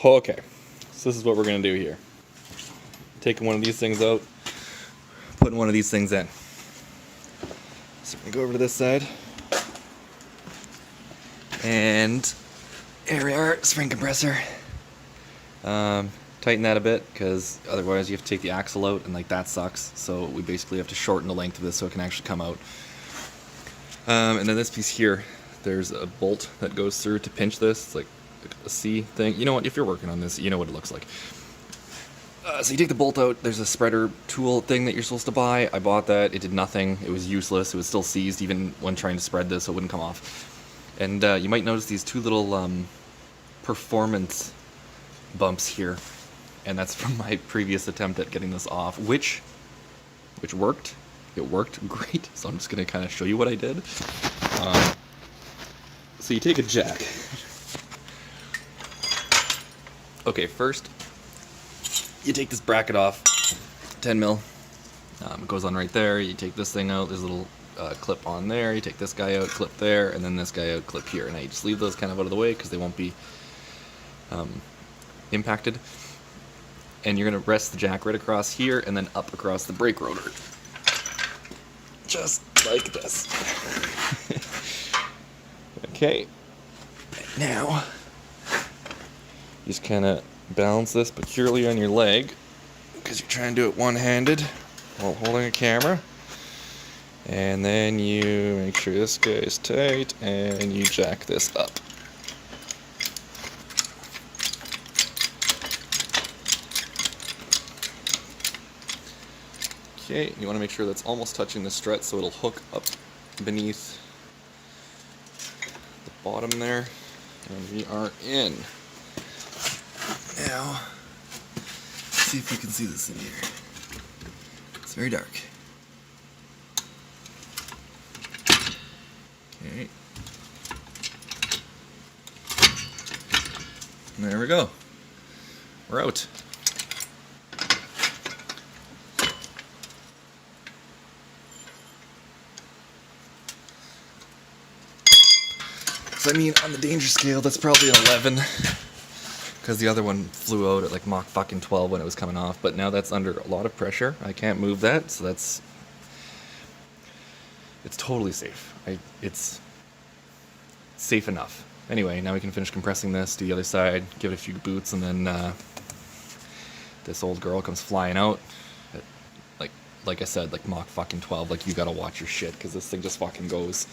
Okay, so this is what we're going to do here. Taking one of these things out, putting one of these things in. So we're going to go over to this side. And here we are, spring compressor. Tighten that a bit, because otherwise you have to take the axle out, and like that sucks. So we basically have to shorten the length of this so it can actually come out. And then this piece here, there's a bolt that goes through to pinch this. It's like a C thing. You know what? If you're working on this, you know what it looks like. So you take the bolt out. There's a spreader tool thing that you're supposed to buy. I bought that. It did nothing. It was useless. It was still seized even when trying to spread this, so it wouldn't come off. And you might notice these two little performance bumps here, and that's from my previous attempt at getting this off, which worked. It worked great. So I'm just gonna kind of show you what I did. So you take a jack. Okay, first you take this bracket off, 10 mil. It goes on right there. You take this thing out. There's a little clip on there. You take this guy out, clip there, and then this guy out, clip here. And now you just leave those kind of out of the way because they won't be impacted. And you're going to rest the jack right across here and then up across the brake rotor. Just like this. Okay. Now, you just kind of balance this securely on your leg because you're trying to do it one-handed while holding a camera. And then you make sure this guy is tight and you jack this up. Okay, you want to make sure that's almost touching the strut so it'll hook up beneath the bottom there. And we are in. Now, see if you can see this in here. It's very dark. Okay. And there we go. We're out. So I mean, on the danger scale, that's probably an 11. Because the other one flew out at like Mach fucking 12 when it was coming off. But now that's under a lot of pressure. I can't move that, so that's... It's totally safe. It's safe enough. Anyway, now we can finish compressing this, do the other side, give it a few boots, and then this old girl comes flying out. Like I said, like Mach fucking 12. Like, you gotta watch your shit, because this thing just fucking goes.